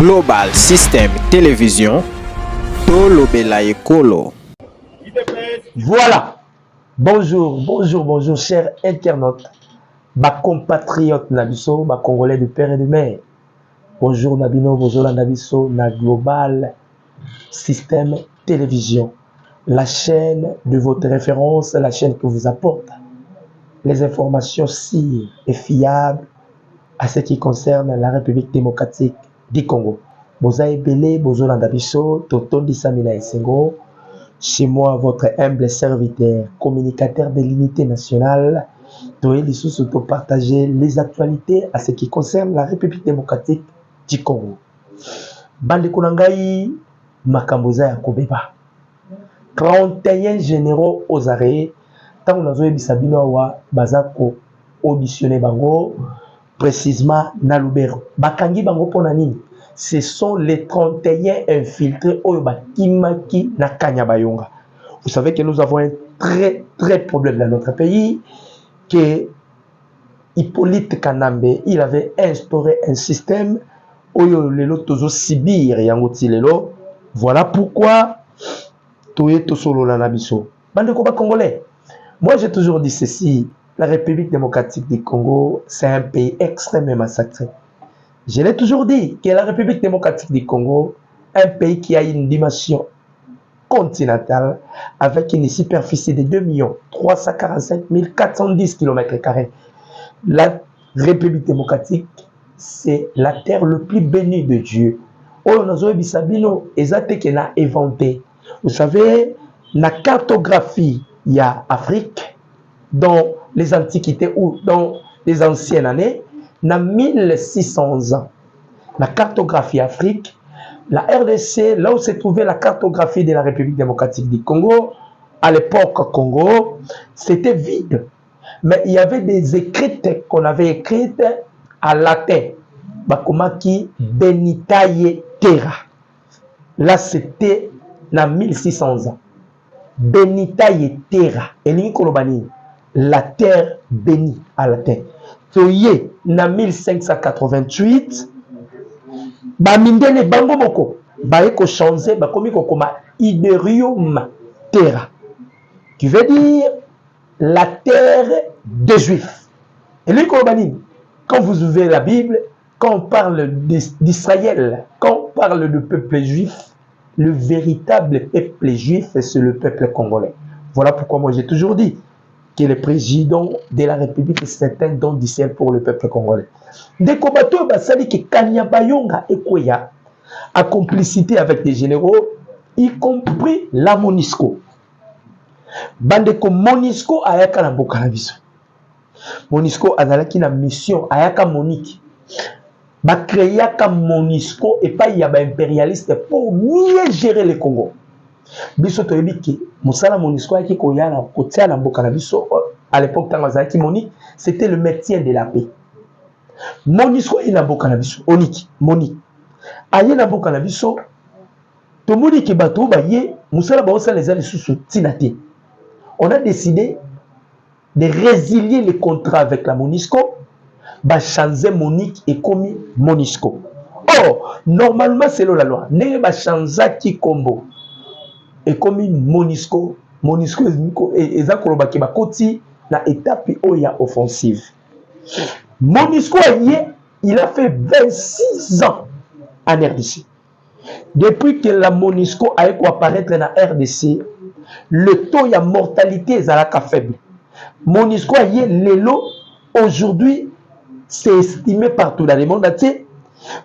Global System Télévision, Tolobela Ekolo. Voilà. Bonjour, chers internautes, ma compatriote Nabiso, ma Congolais de père et de mère. Bonjour Nabino, bonjour la Nabiso, na Global System Télévision, la chaîne de votre référence, la chaîne qui vous apporte les informations sûres et fiables à ce qui concerne la République démocratique du Congo. Bozaï Belé, bonjour la Nabiso, Tonton Dissamina Essengo. Chez moi, votre humble serviteur, communicateur de l'unité nationale, Toé surtout partager les actualités à ce qui concerne la République démocratique du Congo. Bande Konangai, Makamboza Yakobeba. 31 généraux aux arrêts. Tant qu'on a joué Bissabino Awa, Bazako, auditionné Bango, précisément Nalubero. Bakangi Bango Ponani. Ce sont les 31 infiltrés Oyoba Kimaki Nakanya Bayonga. Vous savez que nous avons un très problème dans notre pays, que Hippolyte Kanambe, il avait instauré un système Oyo Lelo Tozo Sibir Yangoti Lelo. Voilà pourquoi Toye Tosolo Lanabiso. Bande Koba Congolais. Moi j'ai toujours dit ceci, la République démocratique du Congo, c'est un pays extrêmement massacré. Je l'ai toujours dit que la République démocratique du Congo, un pays qui a une dimension continentale avec une superficie de 2 345 410 km². La République démocratique, c'est la terre le plus bénie de Dieu. Vous savez, la cartographie, il y a Afrique, dans les antiquités ou dans les anciennes années, dans 1600 ans, la cartographie Afrique, la RDC, là où se trouvait la cartographie de la République démocratique du Congo, à l'époque Congo, c'était vide. Mais il y avait des écrites qu'on avait écrites à latin. Bakomaki Benitaye Terra. Là, c'était dans 1600 ans. Benitaye Terra. Et l'Inkolobani, la terre bénie à latin. Toye, en 1588, Bamindele Bango Moko, Baeko changé, Bakomi Kokoma Iderium Terra, qui veut dire la terre des Juifs. Et lui, quand vous ouvrez la Bible, quand on parle d'Israël, quand on parle du peuple juif, le véritable peuple juif, c'est le peuple congolais. Voilà pourquoi moi j'ai toujours dit que le président de la République, c'est un don du ciel pour le peuple congolais. Des combattants, ça dit que Kanya Bayonga et Koya a complicité avec des généraux, y compris la MONUSCO. Bandeko MONUSCO a yaka na Bokanabiso. MONUSCO a na mission a yaka Monique. Ba créé yaka MONUSCO et pas y a ba impérialiste pour mieux gérer le Congo. Biso to ebiki musala MONUSCO qui koya na kotia na Bokanabiso à l'époque Tangazaki Monique, c'était le maintien de la paix. MONUSCO ina Bokanabiso, Monique. Aye na Bokanabiso, to Monique bato ba ye musala ba osala les sous tinate. On a décidé de résilier le contrat avec la MONUSCO, ba changer Monique et commis MONUSCO. Or, normalement c'est la loi. Ne ba changer ki combo. Et comme MONUSCO et Zakoloba qui va continuer na étape oya offensive. MONUSCO il a fait 26 ans en RDC. Depuis que la MONUSCO a apparaître dans la RDC, le taux de mortalité est faible. MONUSCO aujourd'hui, c'est estimé partout dans le monde entier.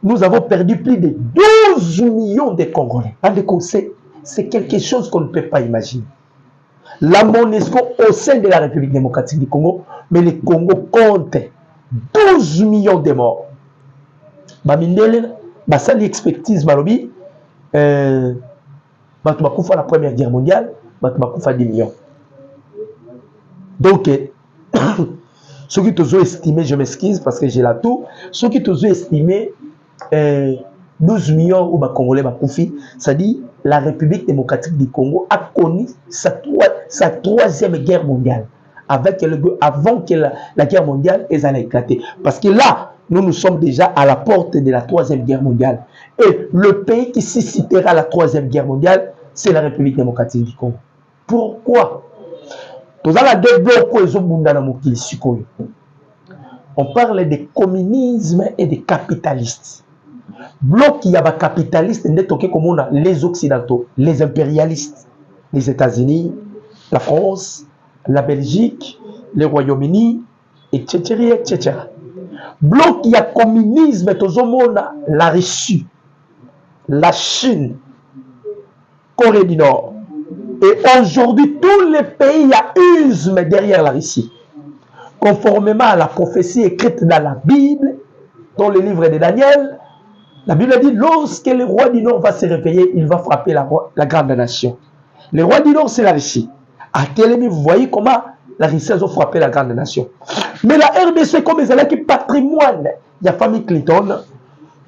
Nous avons perdu plus de 12 millions de Congolais. C'est quelque chose qu'on ne peut pas imaginer. La MONUSCO au sein de la République démocratique du Congo, mais le Congo compte 12 millions de morts. Bamindele, ça l'expertise Malobi, la Première Guerre mondiale, 10 millions. Donc, ceux qui t'ont estimé, je m'excuse parce que j'ai la tout, ceux qui t'ont estimé 12 millions ou Congolais Bakoufi, ça dit la République démocratique du Congo a connu sa troisième guerre mondiale. Avant que la guerre mondiale ait éclaté. Parce que là, nous sommes déjà à la porte de la Troisième Guerre mondiale. Et le pays qui suscitera la Troisième Guerre mondiale, c'est la République démocratique du Congo. Pourquoi? On parle de communisme et de capitalistes. Bloc qui y a des capitalistes, les occidentaux, les impérialistes, les États-Unis, la France, la Belgique, le Royaume-Uni, etc., etc. Bloc qui y a communisme, la Russie, la Chine, Corée du Nord. Et aujourd'hui, tous les pays usent derrière la Russie. Conformément à la prophétie écrite dans la Bible, dans le livre de Daniel, la Bible dit, lorsque le roi du Nord va se réveiller, il va frapper la grande nation. Le roi du Nord, c'est la Russie. À Télémi, vous voyez comment la Russie a frappé la grande nation. Mais la RDC, comme ils ont patrimoine, il y a famille Clinton,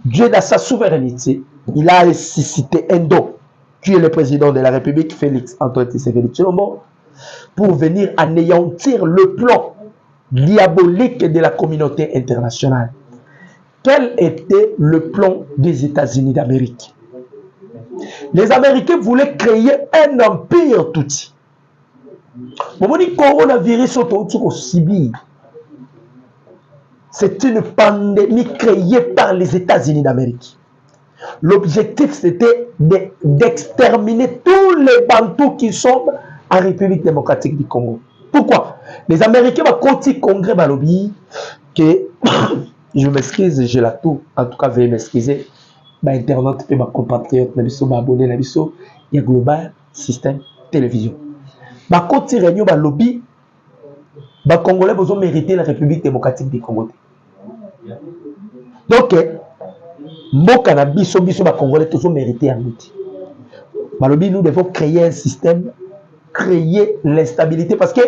Dieu dans sa souveraineté, il a suscité Endo, qui est le président de la République, Félix Antoine Tshisekedi Tshilombo, pour venir anéantir le plan diabolique de la communauté internationale. Quel était le plan des États-Unis d'Amérique? Les Américains voulaient créer un empire tout. Le coronavirus c'est une pandémie créée par les États-Unis d'Amérique. L'objectif, c'était d'exterminer tous les Bantous qui sont en République démocratique du Congo. Pourquoi? Les Américains vont continuer congrès Balobi que je m'excuse, j'ai la tout. En tout cas, veuillez m'excuser. Ma internaute et ma compatriote, ma abonné, il y a Global Système Télévision. Ma continuer réunion Balobi, les Congolais ont mérité la République démocratique du Congo. Donc, Mboka na biso ba Congolais tous ont mérité un outil. Balobi, nous devons créer un système, créer l'instabilité parce que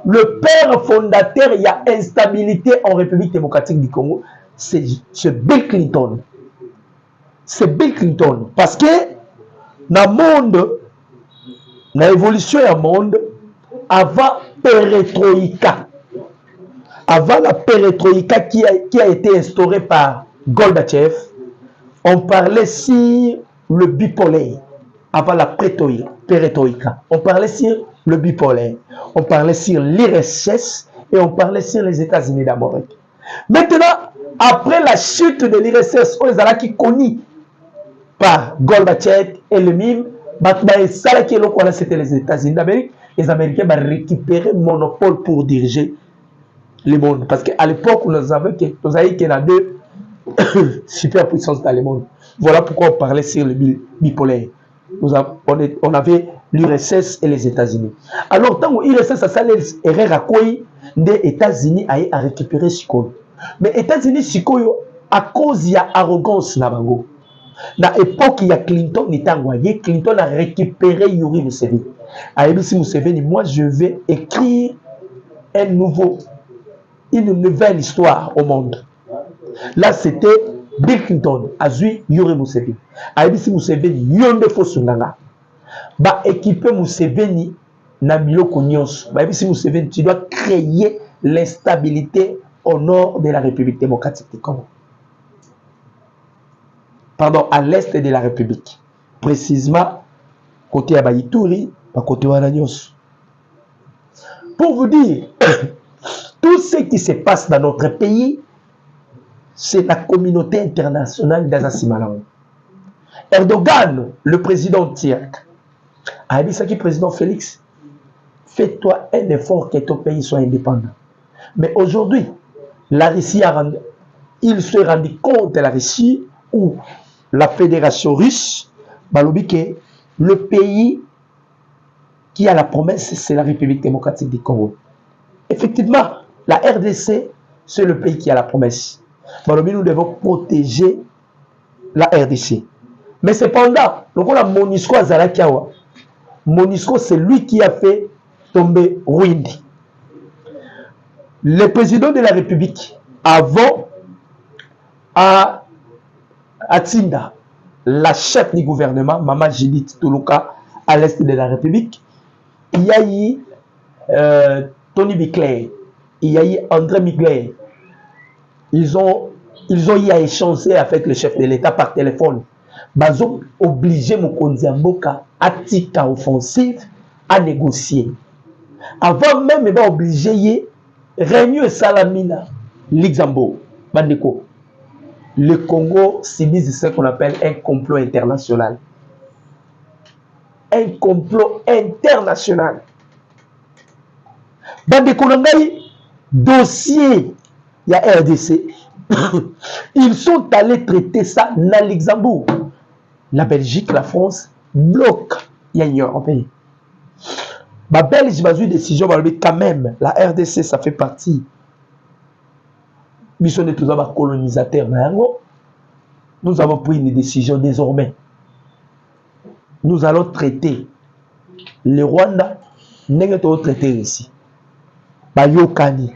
le père fondateur, il y a instabilité en République démocratique du Congo, c'est Bill Clinton. C'est Bill Clinton. Parce que dans le monde, dans l'évolution du monde, avant perestroïka, avant la perestroïka qui a été instaurée par Gorbatchev, on parlait sur le bipolaire. Avant la perestroïka, on parlait sur le bipolaire, on parlait sur l'IRSS et on parlait sur les États-Unis d'Amérique. Maintenant, après la chute de l'IRSS, on les a qui connus par Gorbatchev et le MIM, c'était les États-Unis d'Amérique. Les Américains ont récupéré le monopole pour diriger le monde. Parce qu'à l'époque, nous avions qu'il y a deux superpuissances dans le monde. Voilà pourquoi on parlait sur le bipolaire. On avait l'URSS et les États-Unis. Alors, tant que l'URSS a salé erreur à quoi les États-Unis a récupéré Sikoyo. Mais les États-Unis, à cause de l'arrogance, dans l'époque, il y a Clinton, Clinton a récupéré Yuri Museveni. A dit Museveni, moi je vais écrire une nouvelle histoire au monde. Là, c'était Bill Clinton, Azui Yuri Museveni. A dit Museveni, Yonde Fosunganga. Ba équiper Museveni na biloko nyonso. Ba dit Museveni, tu dois créer l'instabilité au nord de la République démocratique du Congo. Pardon, à l'est de la République. Précisément, côté Abayitouri, côté Wananyos. Pour vous dire, tout ce qui se passe dans notre pays, c'est la communauté internationale d'Azasimalan. Erdogan, le président turc, a dit ça qui président Félix, fais-toi un effort que ton pays soit indépendant. Mais aujourd'hui, la Russie il se rendit compte de la Russie où la fédération russe, que le pays qui a la promesse, c'est la République démocratique du Congo. Effectivement, la RDC, c'est le pays qui a la promesse. Nous devons protéger la RDC. Mais cependant, on a Monisco Azalakiawa. Monisco, c'est lui qui a fait tomber Rwindi. Le président de la République, avant à Tinda, la chef du gouvernement, Maman Judith Tuluka, à l'est de la République, il y a eu Tony Bicler, il y a eu André Migler. Ils ont ils ont eu à échanger avec le chef de l'État par téléphone. Ils ont obligé Mokonzi Mboka à tika offensive à négocier. Avant même, ils ont obligé Réunion Salamina, Luxembourg, Bandeko. Le Congo subit ce qu'on appelle un complot international. Un complot international. Bandeko Nangai, dossier, il y a RDC. Ils sont allés traiter ça dans Luxembourg. La Belgique, la France bloquent l'Union européenne. La Belgique va jouer une décision, quand même, la RDC, ça fait partie. Nous sommes tous les colonisateurs. Nous avons pris une décision désormais. Nous allons traiter le Rwanda, nous allons traiter ici. Bayokani,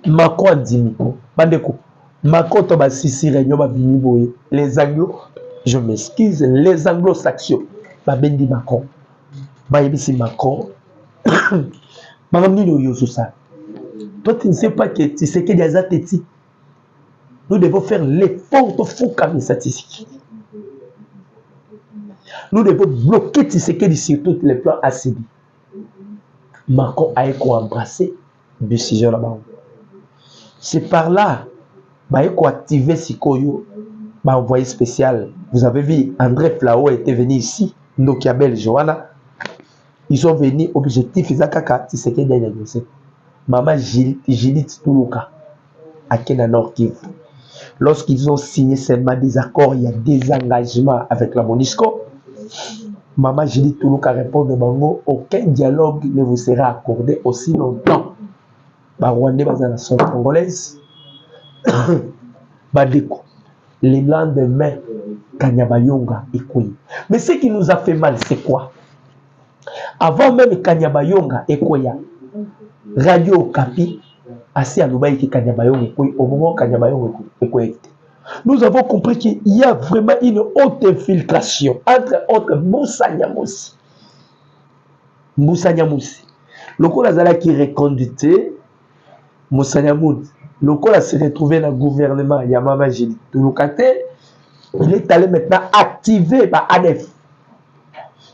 Macron Dimi, Bandeko, Macron Toba Sisi Réunion Babini, les Anglo, je m'excuse, les Anglo-Saxons, Babendi Macron, Bayebisi Macron, Madame Yosusa. Toi, tu ne sais pas que tu sais que des athlètes. Nous devons faire l'effort de foucamer statistique. Nous devons bloquer Tshisekedi sur tous les plans ACB. Macron a embrassé la décision là-bas. C'est par là qu'il faut activer Sikoyo, envoyé spécial. Vous avez vu, André Flao était venu ici, Nokia Bel Johanna. Ils sont venus, objectif, ils ont Tshisekedi a négocié. Maman Judith Toulouka, à Kenya Nord Kivu. Lorsqu'ils ont signé seulement des accords, il y a des engagements avec la MONUSCO. Maman Judith Toulouka répond de Bango, aucun dialogue ne vous sera accordé aussi longtemps. Rwandais dans la nation congolaise. Badeko. Le lendemain, Kanyabayonga est couillé. Mais ce qui nous a fait mal, c'est quoi? Avant même Kanyabayonga est couillé, Radio Kapi, assez à Noubaï qui Kanyabayonga est couillé, au moment où Kanyabayonga est couillé. Nous avons compris qu'il y a vraiment une haute infiltration entre autres Moussa Nyamousi. Moussa Nyamousi. Le coup Lazala qui reconduité, Moussa Nyamousi. Le coup s'est retrouvé dans le gouvernement Yamama Jili Touloukate. Il est allé maintenant activer par ADF.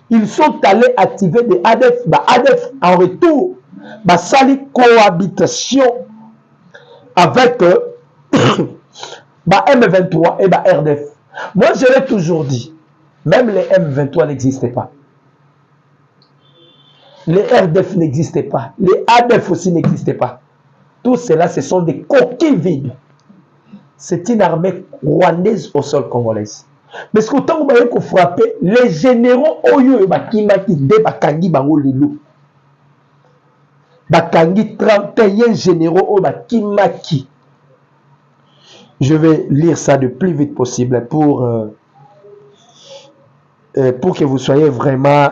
Ils sont allés activer des ADF. ADF en retour, sali cohabitation avec M23 et RDF. Moi, je l'ai toujours dit, même les M23 n'existaient pas. Les RDF n'existaient pas. Les ADF aussi n'existaient pas. Tout cela, ce sont des coquilles vides. C'est une armée rwandaise au sol congolais. Mais ce qu'autant vous voyez qu'on frappait, les généraux Oyo Bakimaki de Bakangi Bango Lilo. Bakangi 31 généraux Bakimaki. Je vais lire ça le plus vite possible pour que vous soyez vraiment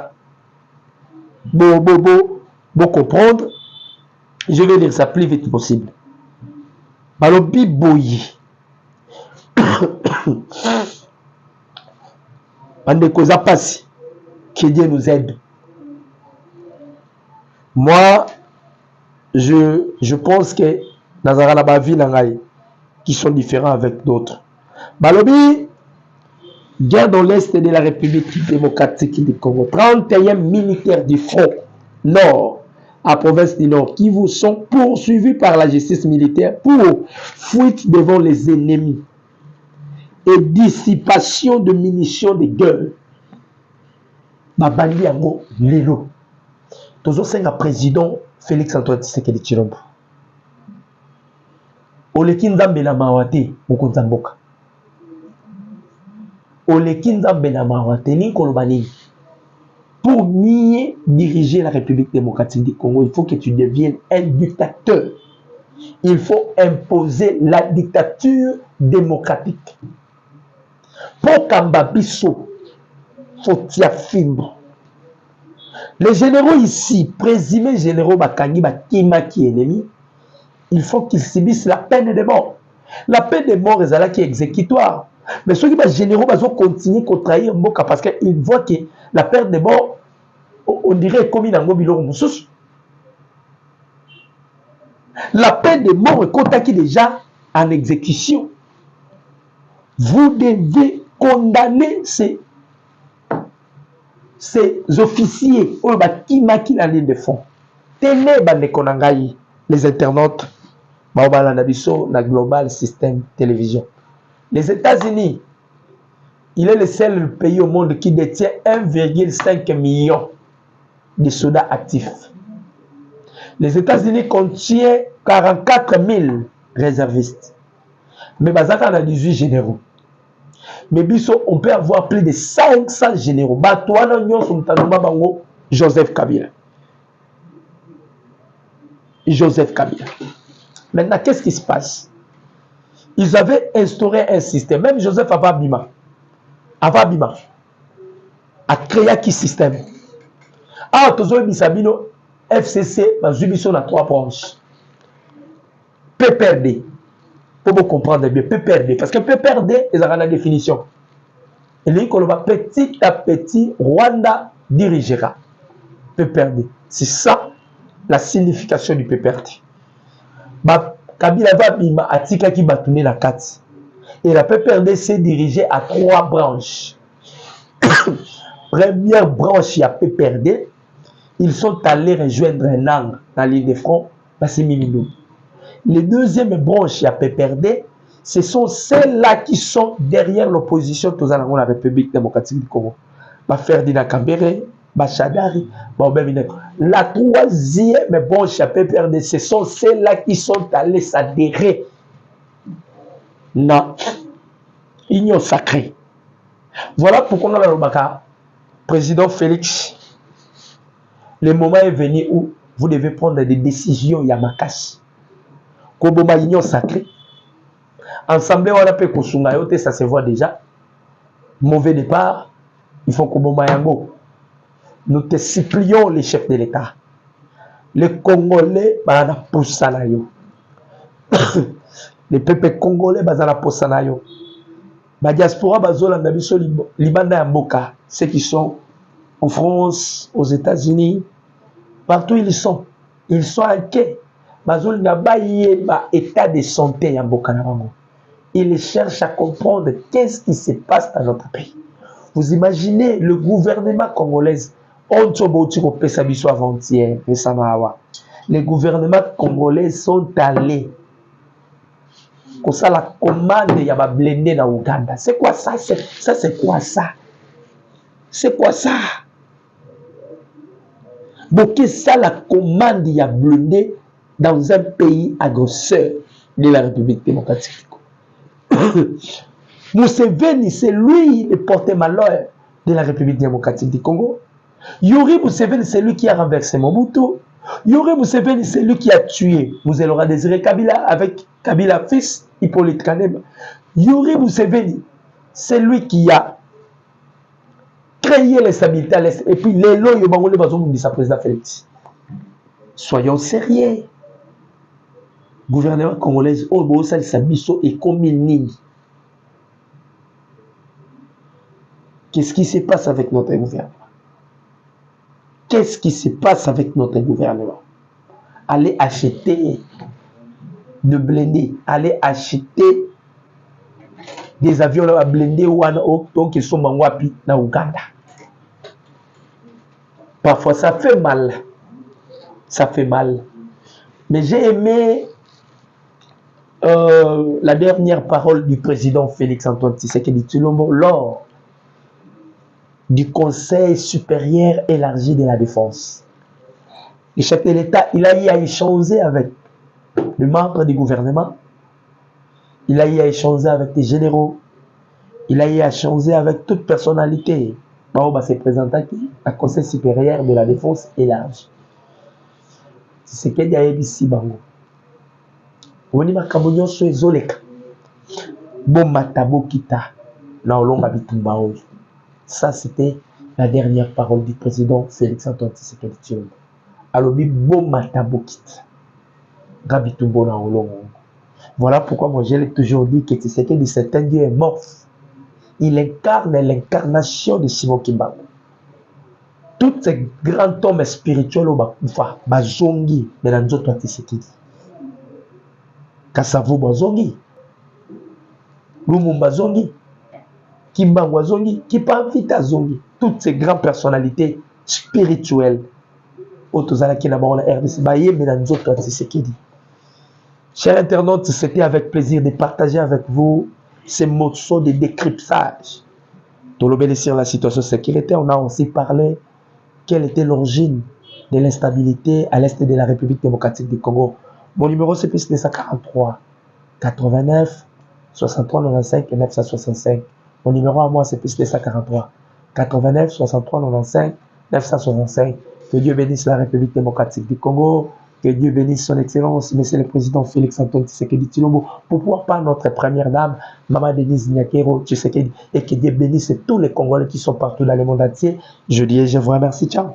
beau comprendre. Je vais lire ça le plus vite possible. Balobi Boyi. Bandeko Zapasi. Que Dieu nous aide. Moi, je pense que Nazara la Bavi Nangaï, qui sont différents avec d'autres. Balobi, guerre dans l'Est de la République démocratique du Congo. 31 militaires du front nord, à province du Nord, qui vous sont poursuivis par la justice militaire pour fuite devant les ennemis et dissipation de munitions de guerre. Babandi Yango Lelo. Toujours c'est un président Félix Antoine Tshisekedi Tshilombo. Oleki nzambe na mawate mokonzi mboka. Oleki nzambe na mawate ni koloba nini? Pour mieux diriger la République démocratique du Congo, il faut que tu deviennes un dictateur. Il faut imposer la dictature démocratique. Pour Kambabiso, faut tia fibre. Les généraux ici, présumés généraux Bakangi, Bakimaki ennemi, il faut qu'ils subissent la peine de mort. La peine de mort est là qui est exécutoire. Mais ceux qui sont généraux, ils vont continuer à trahir Mboka parce qu'ils voient que la peine de mort, on dirait comme une angobilo moussous. La peine de mort est contactée déjà en exécution. Vous devez condamner ces officiers qui maquillent la ligne de fond. Tenez les internautes na Global System Télévision. Les États-Unis, il est le seul pays au monde qui détient 1,5 million de soldats actifs. Les États-Unis contiennent 44 000 réservistes. Mais Bazaka a 18 généraux. Mais on peut avoir plus de 500 généraux. Joseph Kabila. Joseph Kabila. Maintenant, qu'est-ce qui se passe? Ils avaient instauré un système. Même Joseph Ababima a créé un système. Ah, Tozo Bisabino, FCC, Bazubiso, a 3 branches. PPRD. Pour vous comprendre bien, PPRD. Parce que PPRD, ils ont la définition. Il dit qu'on va petit à petit, Rwanda dirigera. PPRD. C'est ça la signification du PPRD. Kabila Babima a tika qui va tourner la carte. Et la PPRD s'est dirigée à 3 branches. Première branche, il y a PPRD. Ils sont allés rejoindre un angle dans l'île de front, c'est Mimilou. Les deuxième branche, il y a PPRD. Ce sont celles-là qui sont derrière l'opposition de la République démocratique du Congo. Ferdinand Kambere, Chadari, la troisième branche à PPRD, ce sont celles-là qui sont allées s'adhérer dans l'union sacrée. Voilà pourquoi on a le président Félix. Le moment est venu où vous devez prendre des décisions Yamakasi. Koboma l'union sacrée. Ensemble, on a fait Kosungayote, ça se voit déjà. Mauvais départ, il faut Koboma Yango. Nous te supplions les chefs de l'État. Les Congolais, bazana poussanayo. Les peuples congolais, bazana poussanayo. La diaspora, bazola nabiso libanda yamboka. Ceux qui sont en France, aux États-Unis, partout ils sont inquiets. Bazol nabaye ba état de santé yamboka nabango. Ils cherchent à comprendre qu'est-ce qui se passe dans notre pays. Vous imaginez le gouvernement congolais. Avant-hier, les gouvernements congolais sont allés pour ça la commande il y a blindé dans Ouganda. C'est quoi ça? C'est quoi ça? C'est quoi ça? Donc ça la commande il y a blindé dans un pays agresseur de la République démocratique. Museveni, c'est lui le porte-malheur de la République démocratique du Congo. Yuri Museveni, c'est lui qui a renversé Mobutu. Yuri Museveni, c'est lui qui a tué Mouzelora Désiré Kabila avec Kabila fils, Hippolyte Kaneba. Yuri Museveni, c'est lui qui a créé l'instabilité à l'Est. Et puis, les lois, il y a président Félix. Soyons sérieux. Gouvernement congolais, et comme il. Qu'est-ce qui se passe avec notre gouvernement? Qu'est-ce qui se passe avec notre gouvernement? Allez acheter de blindés, allez acheter des avions à blindés ou donc ils sont mangwapi na Ouganda. Parfois ça fait mal. Ça fait mal. Mais j'ai aimé la dernière parole du président Félix Antoine Tshisekedi Tshilombo lors du Conseil supérieur élargi de la défense. Le chef de l'État, il a eu à échanger avec les membres du gouvernement, il a eu à échanger avec les généraux, il a eu à échanger avec toute personnalité. On va se présenter à Conseil supérieur de la défense élargi. C'est ce qu'il y a ici. On y va Kabonyo sur Zoleka. Bon matabo kita. Na olonga bitumba oyo. Ça, c'était la dernière parole du président Félix Antoine Tshisekedi Tshilombo. Alobi bon matabokit. Gabitumbo na olongo. Voilà pourquoi moi j'ai toujours dit que Tshisekedi c'est un dieu mort. Il incarne l'incarnation de Simon Kimbangu. Tous ces grands hommes spirituels au bakufa, bazongi, menanzoto Tshisekedi. Kasavu bazongi. Lumumba Zongi, Kimbangu Zongi, Kipavita Zongi, toutes ces grandes personnalités spirituelles. Otozala qui n'a pas la RDC, Baye, mais dans nous autres, c'est ce qu'il dit. Chers internautes, c'était avec plaisir de partager avec vous ces morceaux de décryptage. Pour l'obéissir la situation de sécurité, on a aussi parlé quelle était l'origine de l'instabilité à l'est de la République démocratique du Congo. Mon numéro c'est plus 943 89 63 95 et 965. Mon numéro à moi c'est plus 943 89 63 95 965. Que Dieu bénisse la République démocratique du Congo. Que Dieu bénisse son Excellence, Monsieur le Président Félix Antoine Tshisekedi Tshilombo, pour pouvoir pas notre première dame, Maman Denise Nyakero Tshisekedi, et que Dieu bénisse tous les Congolais qui sont partout dans le monde entier. Je dis et je vous remercie. Ciao.